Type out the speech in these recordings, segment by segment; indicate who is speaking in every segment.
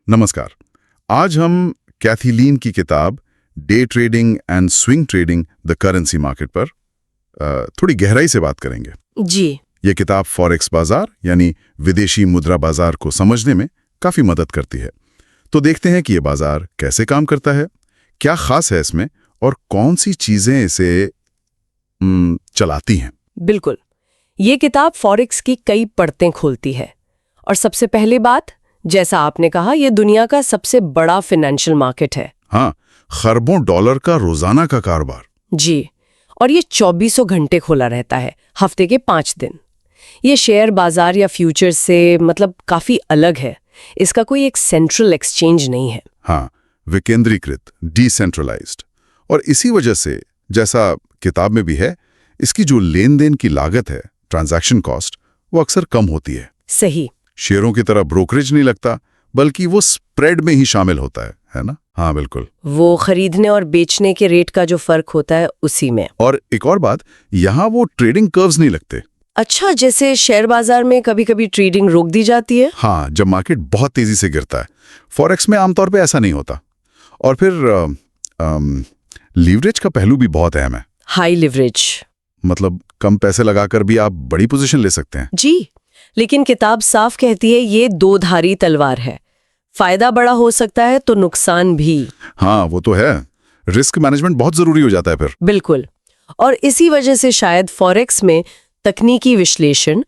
Speaker 1: नमस्कार। आज हम कैथी लीन की किताब day trading and swing trading the currency market पर थोड़ी गहराई से बात करेंगे।
Speaker 2: जी।
Speaker 1: ये किताब फॉरेक्स बाजार यानी विदेशी मुद्रा बाजार को समझने में काफी मदद करती है। तो देखते हैं कि ये बाजार कैसे काम करता है, क्या खास है इसमें और कौन सी चीजें इसे चलाती हैं।
Speaker 2: बिल्कुल, ये किताब फॉरेक्स की कई परतें खोलती है। और सबसे पहली बात, जैसा आपने कहा, ये दुनिया का सबसे बड़ा फाइनेंशियल मार्केट है।
Speaker 1: हाँ, खरबों डॉलर का रोजाना का कारोबार।
Speaker 2: जी, और ये 2400 घंटे खुला रहता है, हफ्ते के 5 दिन। ये शेयर बाजार या फ्यूचर से काफी अलग है। इसका कोई एक सेंट्रल एक्सचेंज नहीं है।
Speaker 1: हाँ, विकेंद्रीकृत, डिसेंट्रलाइज्ड। और इसी वजह से, जैसा किताब में भी है, इसकी जो लेन देन की लागत है, ट्रांजैक्शन कॉस्ट, वो अक्सर कम होती है।
Speaker 2: सही।
Speaker 1: शेयरों की तरह ब्रोकरेज नहीं लगता, बल्कि वो स्प्रेड में ही शामिल होता है ना? हाँ बिल्कुल।
Speaker 2: वो खरीदने और बेचने के रेट का जो फर्क होता है उसी में।
Speaker 1: और एक और बात, यहाँ वो ट्रेडिंग कर्व्स नहीं लगते।
Speaker 2: अच्छा, जैसे शेयर बाजार में कभी कभी ट्रेडिंग रोक दी जाती है।
Speaker 1: हाँ, जब मार्केट बहुत तेजी से गिरता है। फॉरेक्स में आमतौर पे ऐसा नहीं होता। और फिर लीवरेज का पहलू भी बहुत अहम है।
Speaker 2: हाई लिवरेज
Speaker 1: मतलब कम पैसे लगाकर भी आप बड़ी पोजीशन ले सकते हैं।
Speaker 2: जी, लेकिन किताब साफ कहती है ये दो धारी तलवार है। फायदा बड़ा हो सकता है तो नुकसान भी।
Speaker 1: हाँ, वो तो है। रिस्क मैनेजमेंट बहुत जरूरी हो जाता है फिर।
Speaker 2: बिल्कुल। और इसी वजह से शायद फॉरेक्स में तकनीकी विश्लेषण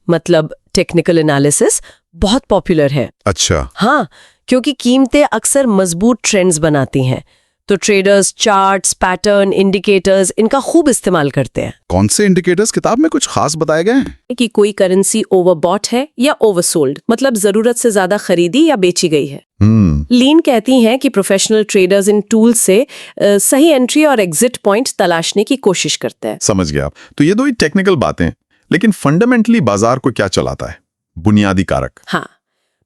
Speaker 2: टेक्निकल एनालिसिस बहुत पॉपुलर है।
Speaker 1: अच्छा।
Speaker 2: हाँ, क्योंकि कीमतें अक्सर मजबूत ट्रेंड्स बनाती हैं, तो ट्रेडर्स चार्ट्स, पैटर्न, इंडिकेटर्स इनका खूब इस्तेमाल करते हैं।
Speaker 1: कौन से इंडिकेटर्स किताब में कुछ खास बताए गए हैं?
Speaker 2: कि कोई करेंसी ओवरबॉट है या ओवरसोल्ड, जरूरत से ज्यादा खरीदी या बेची गई है। लीन कहती हैं कि प्रोफेशनल ट्रेडर्स इन टूल से सही एंट्री और एग्जिट पॉइंट तलाशने की कोशिश करते हैं।
Speaker 1: समझ गया आप। तो ये दो ही टेक्निकल बातें, लेकिन फंडामेंटली बाजार को क्या चलाता है? बुनियादी कारक।
Speaker 2: हाँ,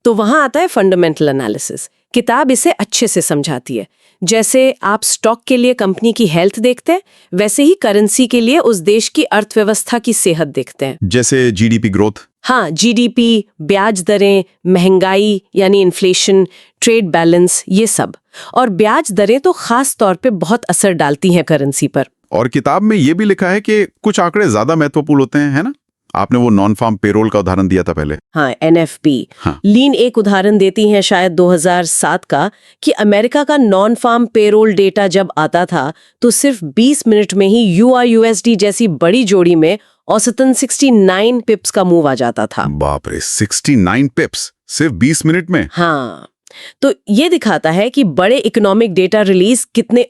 Speaker 2: तो वहां आता है फंडामेंटल एनालिसिस। किताब इसे अच्छे से समझाती है। जैसे आप स्टॉक के लिए कंपनी की हेल्थ देखते हैं, वैसे ही करेंसी के लिए उस देश की अर्थव्यवस्था की सेहत देखते हैं।
Speaker 1: जैसे जीडीपी ग्रोथ।
Speaker 2: हाँ, जीडीपी, ब्याज दरें, महंगाई यानी इन्फ्लेशन, ट्रेड बैलेंस, ये सब। और ब्याज दरें तो खास तौर पे बहुत असर डालती हैं करेंसी पर।
Speaker 1: और किताब में ये भी लिखा है कि कुछ आंकड़े ज्यादा महत्वपूर्ण होते हैं, है ना? आपने वो नॉन फार्म पेरोल का उदाहरण दिया था पहले।
Speaker 2: हाँ, एनएफपी।
Speaker 1: हाँ।
Speaker 2: लीन एक उदाहरण देती हैं शायद 2007 का, कि अमेरिका का नॉन फार्म पेरोल डेटा जब आता था तो सिर्फ 20 मिनट में ही यूआरयूएसडी जैसी बड़ी जोड़ी में औसतन 69 पिप्स का मूव आ जाता था।
Speaker 1: बाप रे, 69 पिप्स सिर्फ 20 मिनट में?
Speaker 2: हाँ, तो ये दिखाता है कि बड़े इकोनॉमिक डेटा रिलीज कितने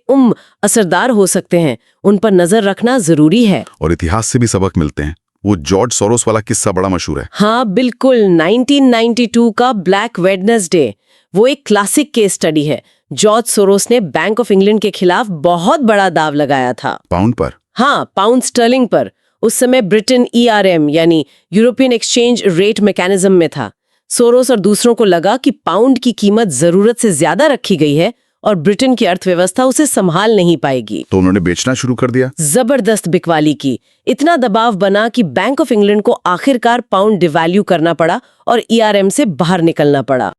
Speaker 2: असरदार हो सकते हैं। उन पर नजर रखना जरूरी है।
Speaker 1: और इतिहास से भी सबक मिलते हैं। वो जॉर्ज सोरोस वाला किस्सा बड़ा मशहूर है।
Speaker 2: हाँ बिल्कुल, 1992 का ब्लैक वेडनेसडे वो एक क्लासिक केस स्टडी है। जॉर्ज सोरोस ने बैंक ऑफ इंग्लैंड के खिलाफ बहुत बड़ा दाव लगाया था।
Speaker 1: पाउंड पर?
Speaker 2: हाँ, पाउंड स्टर्लिंग पर। उस समय ब्रिटेन ERM यानी यूरोपियन एक्सचेंज रेट मैकेनिज्म में था। सोरोस और दूसरों को लगा कि पाउंड की कीमत जरूरत से ज्यादा रखी गई है और ब्रिटेन की अर्थव्यवस्था उसे संभाल नहीं पाएगी।
Speaker 1: तो उन्होंने बेचना शुरू कर दिया।
Speaker 2: जबरदस्त बिकवाली की। इतना दबाव बना कि बैंक ऑफ इंग्लैंड को आखिरकार पाउंड डिवैल्यू करना पड़ा और ERM से बाहर निकलना पड़ा।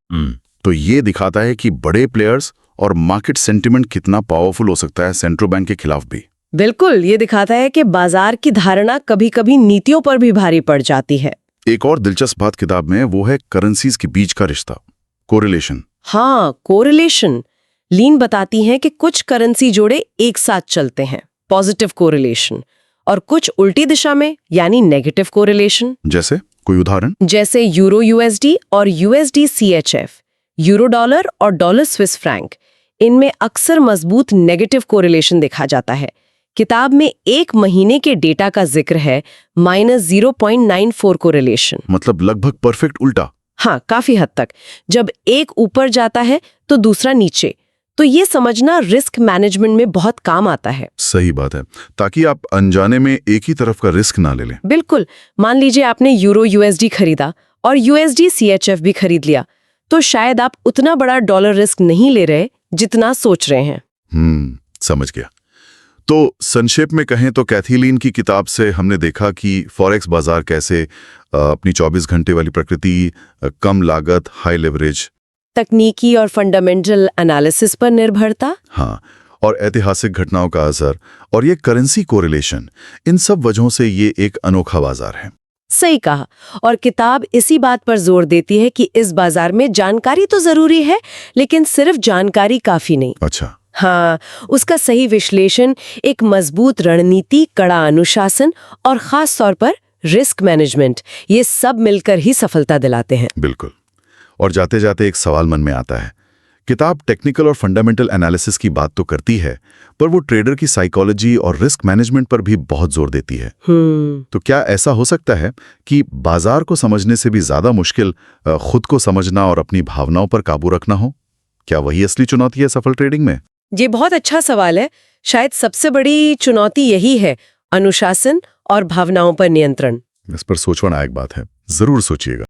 Speaker 1: तो ये दिखाता है कि बड़े प्लेयर्स और मार्केट सेंटिमेंट कितना पावरफुल हो सकता है सेंट्रल बैंक के खिलाफ भी।
Speaker 2: बिल्कुल, ये दिखाता है कि बाजार की धारणा कभी-कभी नीतियों पर भी भारी पड़ जाती है।
Speaker 1: एक और दिलचस्प बात किताब में वो है करेंसीज के बीच का रिश्ता, कोरिलेशन।
Speaker 2: हाँ, कोरिलेशन। लीन बताती हैं कि कुछ करेंसी जोड़े एक साथ चलते हैं, पॉजिटिव कोरिलेशन, और कुछ उल्टी दिशा में यानी नेगेटिव कोरिलेशन।
Speaker 1: जैसे कोई उदाहरण?
Speaker 2: जैसे यूरो USD और USD CHF, यूरो डॉलर और डॉलर स्विस फ्रैंक, इनमें अक्सर मजबूत नेगेटिव कोरिलेशन देखा जाता है। किताब में एक महीने के डेटा का जिक्र है, -0.94 कोरिलेशन।
Speaker 1: मतलब लगभग परफेक्ट उल्टा।
Speaker 2: हाँ, काफी हद तक। जब एक ऊपर जाता है तो दूसरा नीचे। तो ये समझना रिस्क मैनेजमेंट में बहुत काम आता है।
Speaker 1: सही बात है, ताकि आप अनजाने में एक ही तरफ का रिस्क ना ले लें।
Speaker 2: बिल्कुल। मान लीजिए आपने यूरो USD खरीदा और USD CHF भी खरीद लिया, तो शायद आप उतना बड़ा डॉलर रिस्क नहीं ले रहे जितना सोच रहे हैं।
Speaker 1: समझ गया। तो संक्षेप में कहें तो कैथी लीन की किताब से हमने देखा कि फॉरेक्स बाजार कैसे अपनी 24 घंटे वाली प्रकृति, कम लागत, हाई लेवरेज
Speaker 2: तकनीकी और फंडामेंटल एनालिसिस पर निर्भरता।
Speaker 1: हाँ, और ऐतिहासिक घटनाओं का असर और ये करेंसी कोरिलेशन, इन सब वजहों से ये एक अनोखा बाजार है।
Speaker 2: सही कहा। और किताब इसी बात पर जोर देती है कि इस बाजार में जानकारी तो जरूरी है, लेकिन सिर्फ जानकारी काफी नहीं।
Speaker 1: अच्छा।
Speaker 2: हाँ, उसका सही विश्लेषण, एक मजबूत रणनीति, कड़ा अनुशासन और खास तौर पर रिस्क मैनेजमेंट, ये सब मिलकर ही सफलता दिलाते हैं।
Speaker 1: बिल्कुल। और जाते जाते एक सवाल मन में आता है। किताब टेक्निकल और फंडामेंटल एनालिसिस की बात तो करती है, पर वो ट्रेडर की साइकोलॉजी और रिस्क मैनेजमेंट पर भी बहुत जोर देती है। तो क्या ऐसा हो सकता है कि बाजार को समझने से भी ज्यादा मुश्किल खुद को समझना और अपनी भावनाओं पर काबू रखना हो? क्या वही असली चुनौती है सफल ट्रेडिंग में?
Speaker 2: ये बहुत अच्छा सवाल है। शायद सबसे बड़ी चुनौती यही है, अनुशासन और भावनाओं पर नियंत्रण।
Speaker 1: इस पर सोचना एक बात है, जरूर सोचिएगा।